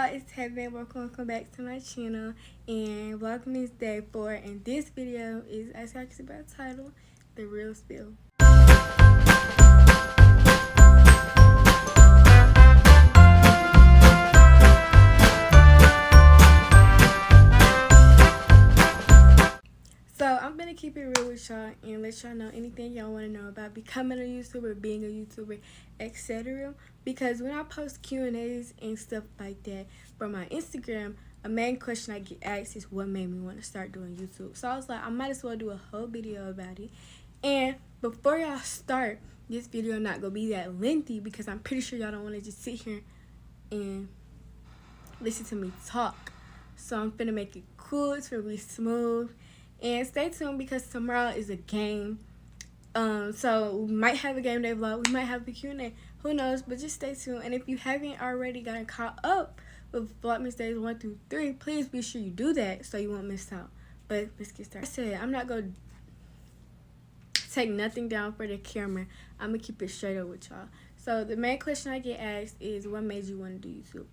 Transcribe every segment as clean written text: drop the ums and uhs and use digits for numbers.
y'all, it's Heaven. Welcome back to my channel. And Vlogmas Day 4. And this video is, as you can see by the title, The Real Spill. So I'm gonna keep it real with y'all and let y'all know anything y'all want to know about becoming a YouTuber, being a YouTuber, etc. Because when I post Q&As and stuff like that from my Instagram, a main question I get asked is what made me want to start doing YouTube. So I was like, I might as well do a whole video about it. And before y'all start, this video not gonna be that lengthy because I'm pretty sure y'all don't want to just sit here and listen to me talk. So I'm finna make it cool. It's gonna be smooth. And stay tuned because tomorrow is a game. So we might have a game day vlog. We might have a Q&A. Who knows? But just stay tuned. And if you haven't already gotten caught up with Vlogmas Days 1 through 3, please be sure you do that so you won't miss out. But let's get started. I said I'm not going to take nothing down for the camera. I'm going to keep it straight up with y'all. So the main question I get asked is what made you want to do YouTube?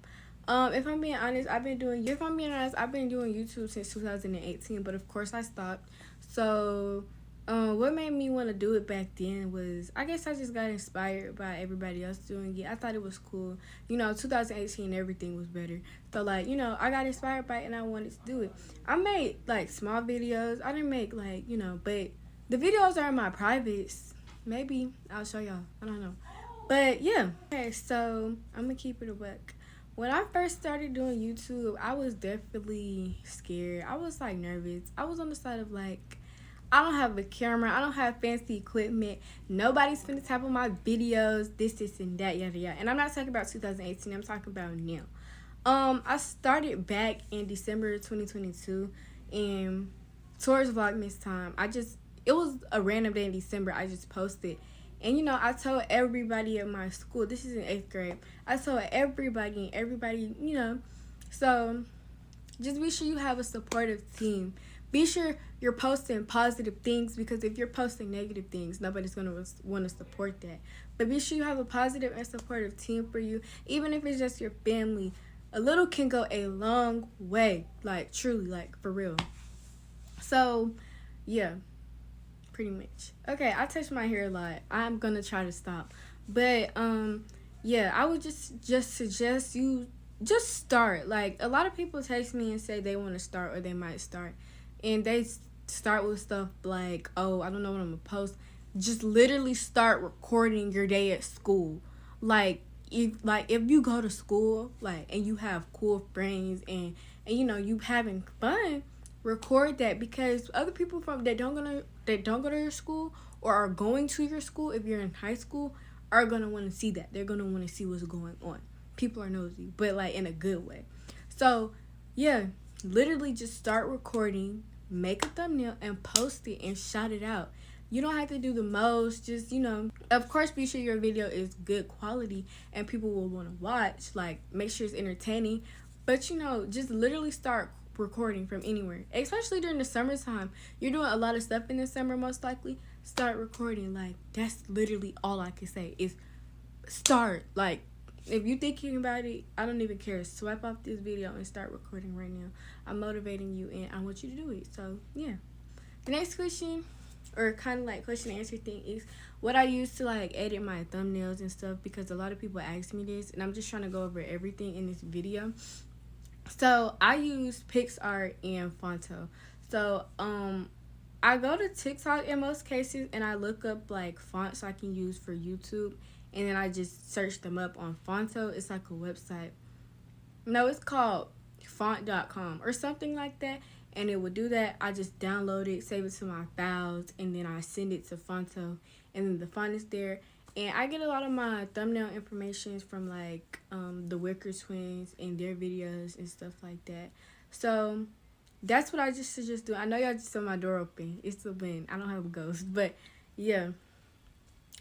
If I'm being honest, I've been doing YouTube since 2018, but of course I stopped. So, what made me want to do it back then was, I guess I just got inspired by everybody else doing it. I thought it was cool. 2018, everything was better. So, like, I got inspired by it and I wanted to do it. I made, like, small videos. I didn't make, like, but the videos are in my privates. Maybe I'll show y'all. I don't know. But, yeah. Okay, so I'm going to keep it a buck. When I first started doing YouTube, I was definitely scared. I was, like, nervous. I was on the side of, like, I don't have a camera. I don't have fancy equipment. Nobody's finna tap on my videos, this, and that, yada, yada. And I'm not talking about 2018. I'm talking about now. I started back in December 2022, and towards Vlogmas time, it was a random day in December. I just posted. And, I told everybody at my school, this is in 8th grade, I told everybody, so just be sure you have a supportive team. Be sure you're posting positive things because if you're posting negative things, nobody's going to want to support that. But be sure you have a positive and supportive team for you, even if it's just your family. A little can go a long way, like, truly, like, for real. So, yeah. Pretty much. Okay, I touch my hair a lot. I'm gonna try to stop. But yeah, I would just suggest you just start. Like, a lot of people text me and say they want to start or they might start, and they start with stuff like, oh, I don't know what I'm gonna post. Just literally start recording your day at school. If you go to school, like, and you have cool friends and you having fun, record that, because other people that don't go to your school or are going to your school, if you're in high school, are gonna want to see that. They're gonna want to see what's going on. People are nosy, but like in a good way. So yeah, literally just start recording, make a thumbnail and post it and shout it out. You don't have to do the most. Just of course, be sure your video is good quality and people will want to watch. Like, make sure it's entertaining, but just literally start recording from anywhere, especially during the summertime. You're doing a lot of stuff in the summer, most likely. Start recording. Like, that's literally all I can say is start. Like, if you're thinking about it, I don't even care. Swipe off this video and start recording right now. I'm motivating you and I want you to do it. So yeah, the next question, or kind of like question and answer thing, is what I use to like edit my thumbnails and stuff, because a lot of people ask me this and I'm just trying to go over everything in this video. So I use PixArt and Fonto. So I go to TikTok in most cases and I look up like fonts I can use for YouTube, and then I just search them up on Fonto. It's like a website. No, it's called font.com or something like that, and it will do that. I just download it, save it to my files, and then I send it to Fonto, and then the font is there. And I get a lot of my thumbnail information from, like, the Wicker Twins and their videos and stuff like that. So that's what I just suggest do. I know y'all just saw my door open. It's the wind. I don't have a ghost. But, yeah.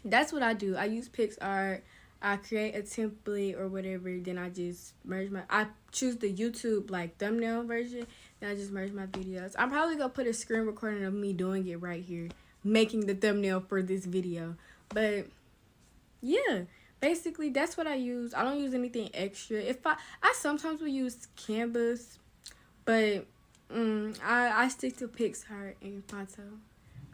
That's what I do. I use PixArt. I create a template or whatever. Then I just I choose the YouTube, like, thumbnail version. Then I just merge my videos. I'm probably going to put a screen recording of me doing it right here, making the thumbnail for this video. But yeah, basically that's what I use. I don't use anything extra. If I sometimes will use Canvas, but I stick to Pixar and Photo.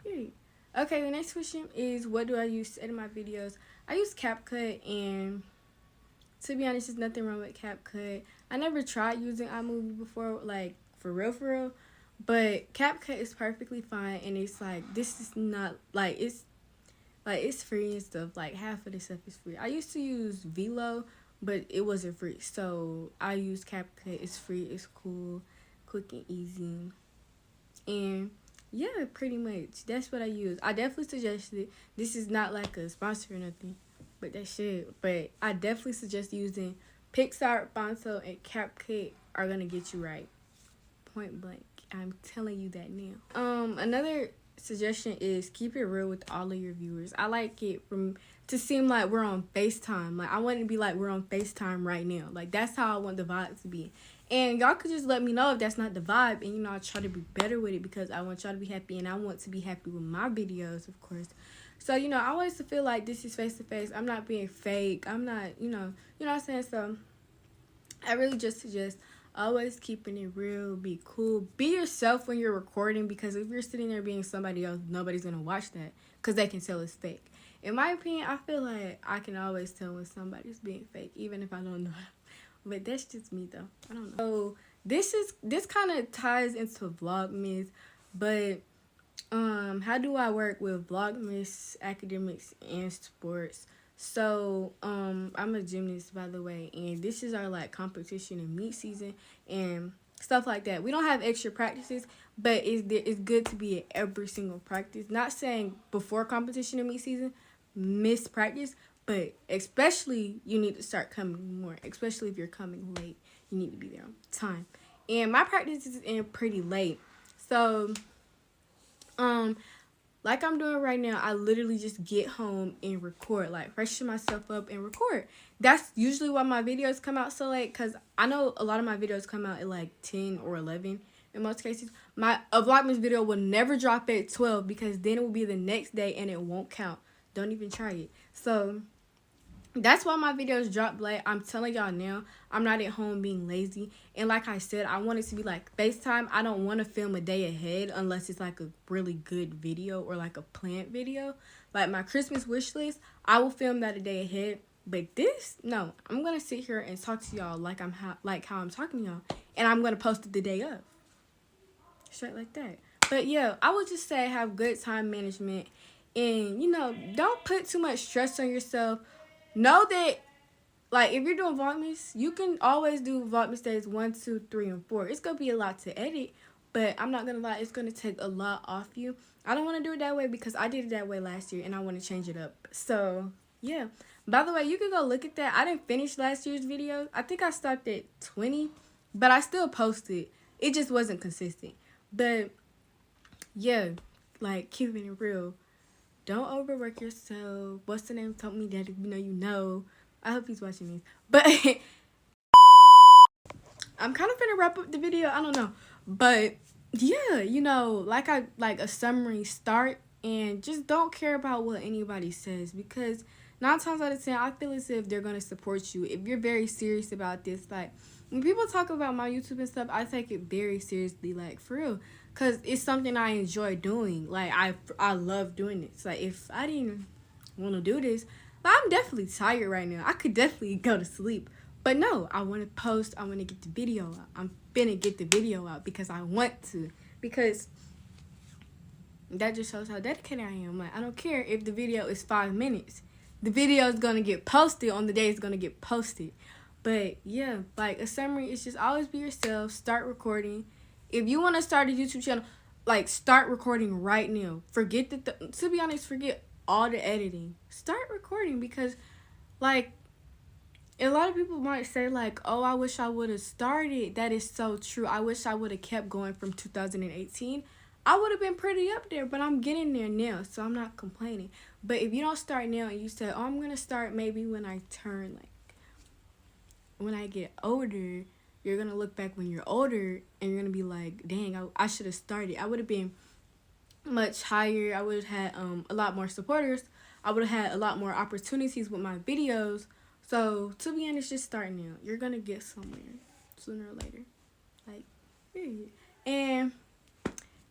Period. Okay, the next question is, what do I use to edit my videos? I use CapCut, and to be honest, there's nothing wrong with CapCut. I never tried using iMovie before, like for real, but CapCut is perfectly fine, and it's like, this is not like, it's free and stuff. Like half of the stuff is free. I used to use Velo, but it wasn't free, so I use CapCut. It's free, it's cool, quick and easy, and yeah, pretty much that's what I use. I definitely suggest it. This is not like a sponsor or nothing, but that shit. But I definitely suggest using Pixar, Bonzo, and CapCut are gonna get you right. Point blank. I'm telling you that now. Another suggestion is keep it real with all of your viewers. I like it to seem like we're on FaceTime. Like I want it to be like we're on FaceTime right now. Like that's how I want the vibe to be. And y'all could just let me know if that's not the vibe, and I'll try to be better with it, because I want y'all to be happy and I want to be happy with my videos, of course. So, I want us to feel like this is face to face. I'm not being fake. I'm not, you know what I'm saying? So I really just suggest always keeping it real, be cool, be yourself when you're recording, because if you're sitting there being somebody else, nobody's gonna watch that because they can tell it's fake. In my opinion, I feel like I can always tell when somebody's being fake, even if I don't know. But that's just me though. I don't know. So this kind of ties into Vlogmas, but how do I work with Vlogmas, academics, and sports? So I'm a gymnast, by the way, and this is our like competition and meet season and stuff like that. We don't have extra practices, but it's good to be at every single practice. Not saying before competition and meet season miss practice, but especially you need to start coming more, especially if you're coming late. You need to be there on time. And my practice is in pretty late. So, like I'm doing right now, I literally just get home and record, like freshen myself up and record. That's usually why my videos come out so late, because I know a lot of my videos come out at like 10 or 11 in most cases. A Vlogmas video will never drop at 12, because then it will be the next day and it won't count. Don't even try it. So that's why my videos drop late. I'm telling y'all now, I'm not at home being lazy. And like I said, I want it to be like FaceTime. I don't want to film a day ahead unless it's like a really good video or like a planned video. Like my Christmas wish list, I will film that a day ahead. But this, no, I'm going to sit here and talk to y'all like how I'm talking to y'all. And I'm going to post it the day of. Straight like that. But yeah, I would just say have good time management. And, don't put too much stress on yourself. Know that, like, if you're doing Vlogmas, you can always do Vlogmas days 1, 2, 3, and 4. It's going to be a lot to edit, but I'm not going to lie, it's going to take a lot off you. I don't want to do it that way because I did it that way last year, and I want to change it up. So, yeah. By the way, you can go look at that. I didn't finish last year's video. I think I stopped at 20, but I still posted. It just wasn't consistent. But, yeah, like, keeping it real. Don't overwork yourself. What's the name? Told me that if you know. I hope he's watching this. But I'm kind of gonna wrap up the video. I don't know. But yeah, like a summary start, and just don't care about what anybody says, because 9 times out of 10, I feel as if they're gonna support you. If you're very serious about this, like when people talk about my YouTube and stuff, I take it very seriously, like for real. Because it's something I enjoy doing. Like, I love doing it. So, like, if I didn't want to do this, like, I'm definitely tired right now. I could definitely go to sleep. But no, I want to post. I want to get the video out. I'm finna get the video out because I want to. Because that just shows how dedicated I am. Like, I don't care if the video is 5 minutes. The video is going to get posted on the day it's going to get posted. But, yeah, like, a summary is just always be yourself. Start recording. If you want to start a YouTube channel, like, start recording right now. Forget to be honest, forget all the editing. Start recording, because, like, a lot of people might say, like, oh, I wish I would have started. That is so true. I wish I would have kept going from 2018. I would have been pretty up there, but I'm getting there now, so I'm not complaining. But if you don't start now and you say, oh, I'm going to start maybe when I turn, like, when I get older, you're going to look back when you're older and you're going to be like, dang, I should have started. I would have been much higher. I would have had a lot more supporters. I would have had a lot more opportunities with my videos. So to be honest, just start now. You're gonna get somewhere sooner or later. Like, period. And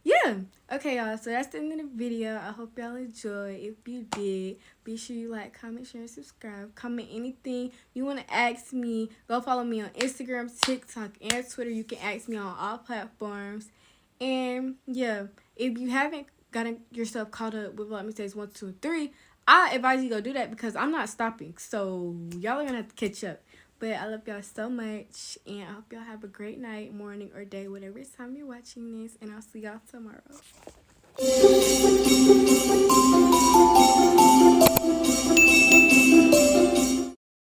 yeah, okay, y'all, so that's the end of the video. I hope y'all enjoyed. If you did, be sure you like, comment, share, and subscribe. Comment anything you want to ask me. Go follow me on Instagram, TikTok, and Twitter. You can ask me on all platforms. And yeah, if you haven't gotten yourself caught up with Vlogmas Days 1, 2, and 3, I advise you go do that because I'm not stopping. So y'all are gonna have to catch up. But I love y'all so much, and I hope y'all have a great night, morning, or day, whatever time you're watching this, and I'll see y'all tomorrow.